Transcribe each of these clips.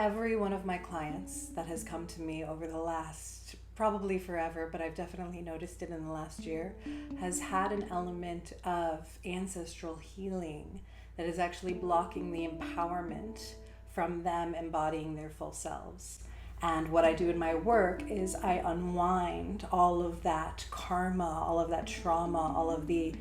Every one of my clients that has come to me over the last, probably forever, but I've definitely noticed it in the last year, has had an element of ancestral healing that is actually blocking the empowerment from them embodying their full selves. And what I do in my work is I unwind all of that karma, all of that trauma, all of the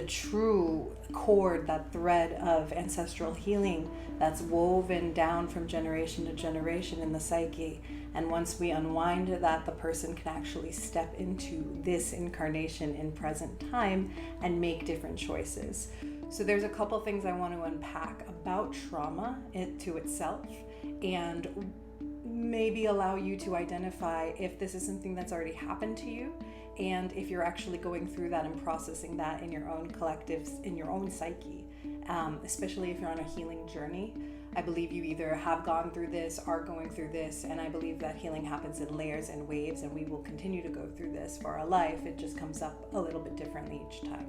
true cord, that thread of ancestral healing that's woven down from generation to generation in the psyche. And once we unwind that, the person can actually step into this incarnation in present time and make different choices. So there's a couple things I want to unpack about trauma to itself, and maybe allow you to identify if this is something that's already happened to you, and if you're actually going through that and processing that in your own collectives, in your own psyche, especially if you're on a healing journey. I believe you either have gone through this, are going through this, and I believe that healing happens in layers and waves, and we will continue to go through this for our life. It just comes up a little bit differently each time.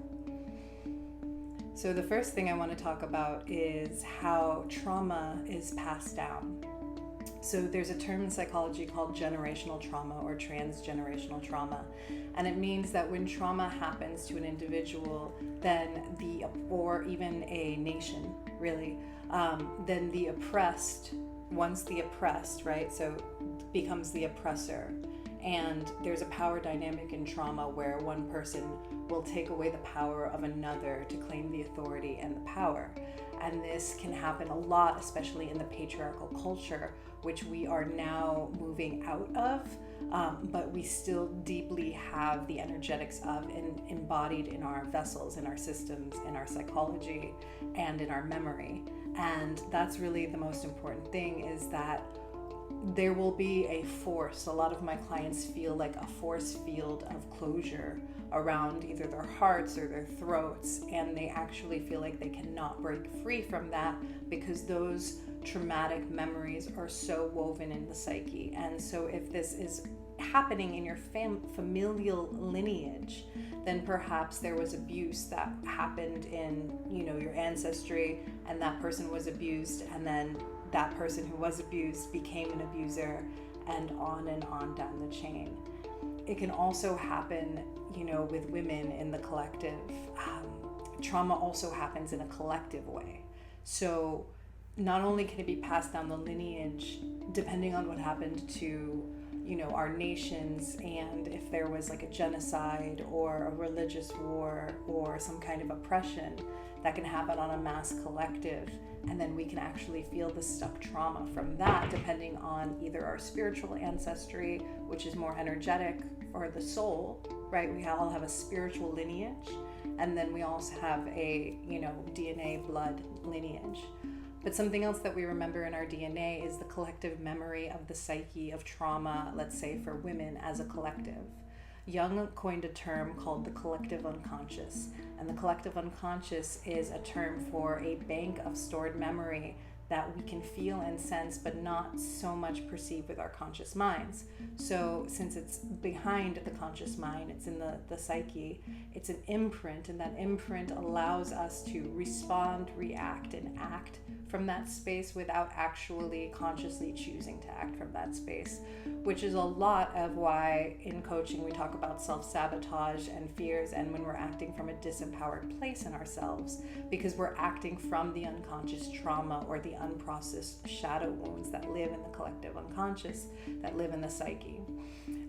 So the first thing I want to talk about is how trauma is passed down. So there's a term in psychology called generational trauma or transgenerational trauma. And it means that when trauma happens to an individual, then or even a nation, really, then the oppressed, once the oppressed, right, so becomes the oppressor. And there's a power dynamic in trauma where one person will take away the power of another to claim the authority and the power. And this can happen a lot, especially in the patriarchal culture, which we are now moving out of, but we still deeply have the energetics of embodied in our vessels, in our systems, in our psychology, and in our memory. And that's really the most important thing, is that there will be a force. A lot of my clients feel like a force field of closure around either their hearts or their throats, and they actually feel like they cannot break free from that because those traumatic memories are so woven in the psyche. And so if this is happening in your familial lineage, then perhaps there was abuse that happened in, your ancestry, and that person was abused, and then that person who was abused became an abuser, and on down the chain. It can also happen, with women in the collective. Trauma also happens in a collective way. So not only can it be passed down the lineage, depending on what happened to, our nations, and if there was like a genocide or a religious war or some kind of oppression, that can happen on a mass collective. And then we can actually feel the stuck trauma from that, depending on either our spiritual ancestry, which is more energetic, or the soul, right? We all have a spiritual lineage, and then we also have a, DNA blood lineage. But something else that we remember in our DNA is the collective memory of the psyche of trauma, let's say for women as a collective. Jung coined a term called the collective unconscious, and the collective unconscious is a term for a bank of stored memory that we can feel and sense, but not so much perceive with our conscious minds. So since it's behind the conscious mind, it's in the psyche, it's an imprint, and that imprint allows us to respond, react, and act from that space without actually consciously choosing to act from that space, which is a lot of why in coaching we talk about self-sabotage and fears, and when we're acting from a disempowered place in ourselves, because we're acting from the unconscious trauma or the unprocessed shadow wounds that live in the collective unconscious, that live in the psyche.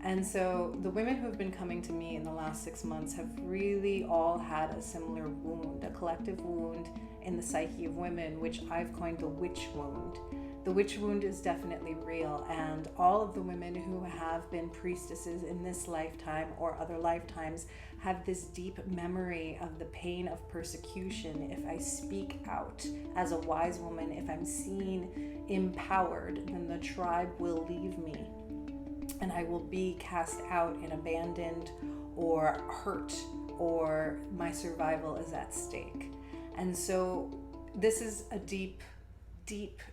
And so the women who have been coming to me in the last 6 months have really all had a similar wound, a collective wound in the psyche of women, which I've coined the witch wound. The witch wound is definitely real, and all of the women who have been priestesses in this lifetime or other lifetimes have this deep memory of the pain of persecution. If I speak out as a wise woman, if I'm seen empowered, then the tribe will leave me, and I will be cast out and abandoned or hurt, or my survival is at stake. And so this is a deep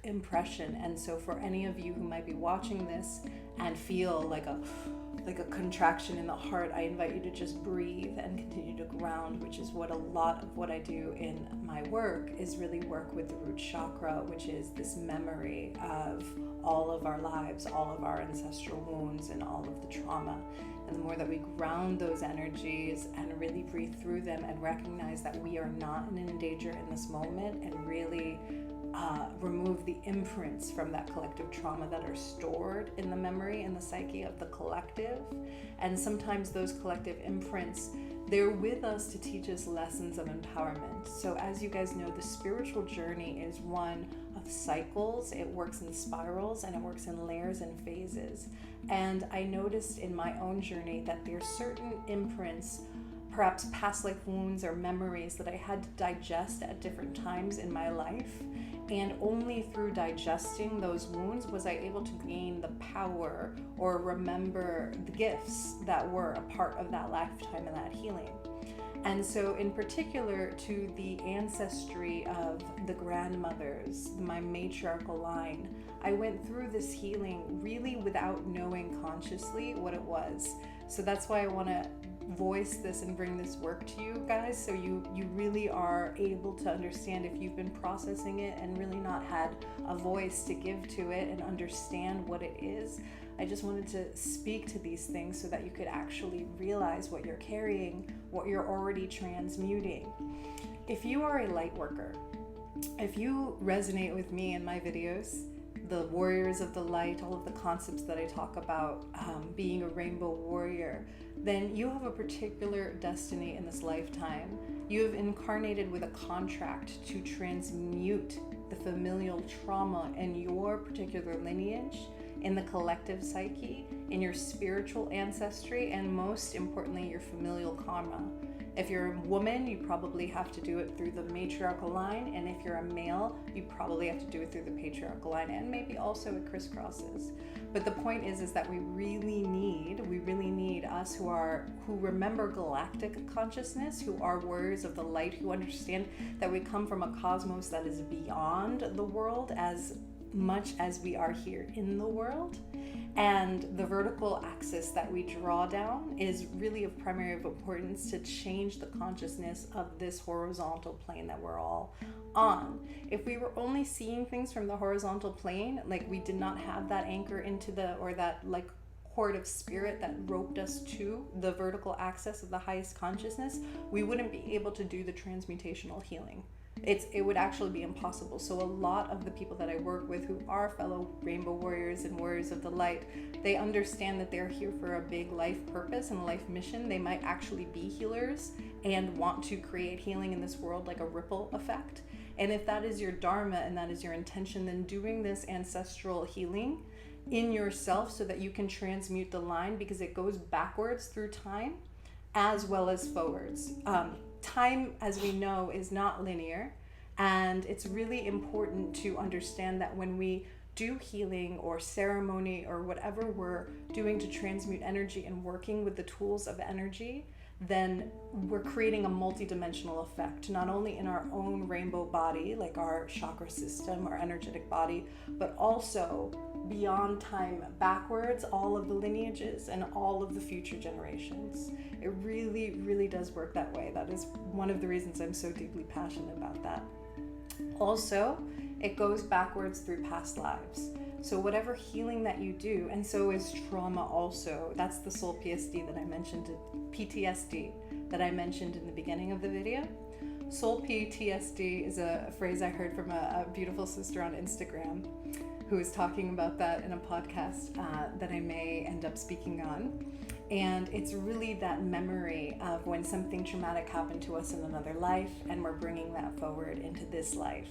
impression. And so for any of you who might be watching this and feel like a contraction in the heart, I invite you to just breathe and continue to ground, which is what a lot of what I do in my work is really work with the root chakra, which is this memory of all of our lives, all of our ancestral wounds, and all of the trauma. And the more that we ground those energies and really breathe through them and recognize that we are not in danger in this moment, and really remove the imprints from that collective trauma that are stored in the memory and the psyche of the collective. And sometimes those collective imprints, they're with us to teach us lessons of empowerment. So as you guys know, the spiritual journey is one of cycles. It works in spirals, and it works in layers and phases. And I noticed in my own journey that there's certain imprints, perhaps past life wounds or memories, that I had to digest at different times in my life. And only through digesting those wounds was I able to gain the power or remember the gifts that were a part of that lifetime and that healing. And so in particular to the ancestry of the grandmothers, my matriarchal line, I went through this healing really without knowing consciously what it was. So that's why I want to voice this and bring this work to you guys, so you really are able to understand if you've been processing it and really not had a voice to give to it and understand what it is. I just wanted to speak to these things so that you could actually realize what you're carrying, what you're already transmuting. If you are a light worker, if you resonate with me in my videos, the warriors of the light, all of the concepts that I talk about, being a rainbow warrior, then you have a particular destiny in this lifetime. You have incarnated with a contract to transmute the familial trauma in your particular lineage, in the collective psyche, in your spiritual ancestry, and most importantly, your familial karma. If you're a woman, you probably have to do it through the matriarchal line, and if you're a male, you probably have to do it through the patriarchal line, and maybe also it crisscrosses. But the point is that we really need us who remember galactic consciousness, who are warriors of the light, who understand that we come from a cosmos that is beyond the world as much as we are here in the world. And the vertical axis that we draw down is really of primary importance to change the consciousness of this horizontal plane that we're all on. If we were only seeing things from the horizontal plane, like we did not have that anchor into that like cord of spirit that roped us to the vertical axis of the highest consciousness, we wouldn't be able to do the transmutational healing. It would actually be impossible. So a lot of the people that I work with who are fellow rainbow warriors and warriors of the light, they understand that they're here for a big life purpose and life mission. They might actually be healers and want to create healing in this world, like a ripple effect. And if that is your dharma and that is your intention, then doing this ancestral healing in yourself so that you can transmute the line, because it goes backwards through time as well as forwards. Time, as we know, is not linear, and it's really important to understand that when we do healing or ceremony or whatever we're doing to transmute energy and working with the tools of energy, then we're creating a multidimensional effect, not only in our own rainbow body, like our chakra system, our energetic body, but also beyond time, backwards, all of the lineages and all of the future generations. It really, really does work that way. That is one of the reasons I'm so deeply passionate about that. Also, it goes backwards through past lives. So whatever healing that you do, and so is trauma also. That's the soul PTSD that I mentioned, PTSD that I mentioned in the beginning of the video. Soul PTSD is a phrase I heard from a beautiful sister on Instagram who is talking about that in a podcast that I may end up speaking on. And it's really that memory of when something traumatic happened to us in another life, and we're bringing that forward into this life.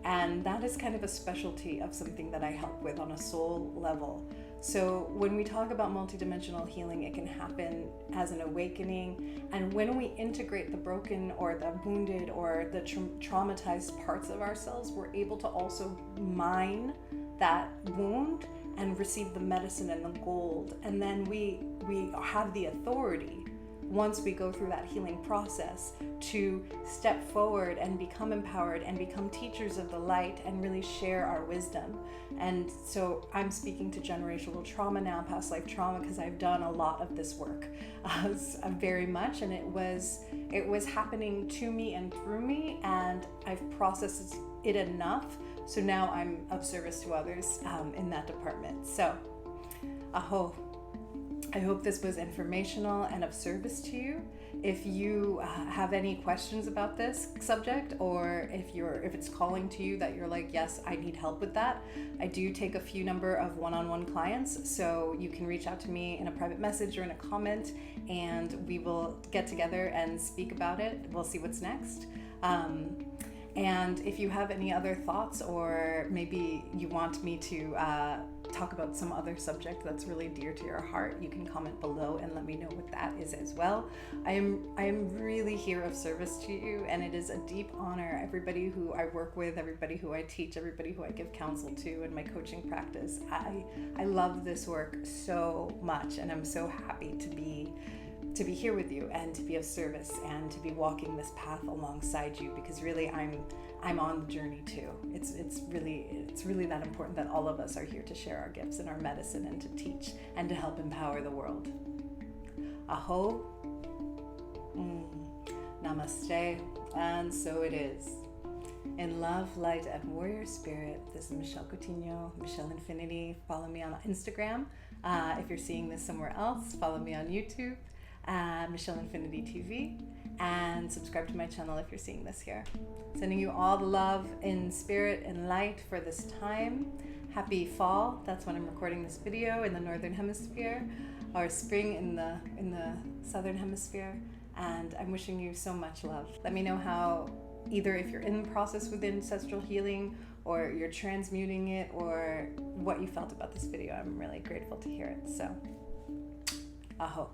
And that is kind of a specialty of something that I help with on a soul level. So when we talk about multidimensional healing, it can happen as an awakening. And when we integrate the broken or the wounded or the traumatized parts of ourselves, we're able to also mine that wound and receive the medicine and the gold. And then we have the authority, once we go through that healing process, to step forward and become empowered and become teachers of the light and really share our wisdom. And so I'm speaking to generational trauma now, past life trauma, because I've done a lot of this work very much, and it was happening to me and through me, and I've processed it enough So now I'm of service to others in that department. So, aho. I hope this was informational and of service to you. If you have any questions about this subject, or if it's calling to you that you're like, yes, I need help with that, I do take a few number of one-on-one clients, so you can reach out to me in a private message or in a comment, and we will get together and speak about it. We'll see what's next. And if you have any other thoughts, or maybe you want me to talk about some other subject that's really dear to your heart, you can comment below and let me know what that is as well. I am really here of service to you, and it is a deep honor. Everybody who I work with, everybody who I teach, everybody who I give counsel to in my coaching practice, I love this work so much, and I'm so happy to be here with you and to be of service and to be walking this path alongside you, because really I'm on the journey too. It's really that important that all of us are here to share our gifts and our medicine and to teach and to help empower the world. Aho. Namaste. And so it is. In love, light, and warrior spirit, this is Michelle Coutinho, Michelle Infinity. Follow me on Instagram. If you're seeing this somewhere else, follow me on YouTube. Michelle Infinity TV, and subscribe to my channel if you're seeing this here. Sending you all the love in spirit and light for this time. Happy fall. That's when I'm recording this video in the northern hemisphere, or spring in the southern hemisphere. And I'm wishing you so much love. Let me know how, either if you're in the process with ancestral healing, or you're transmuting it, or what you felt about this video. I'm really grateful to hear it. So, aho.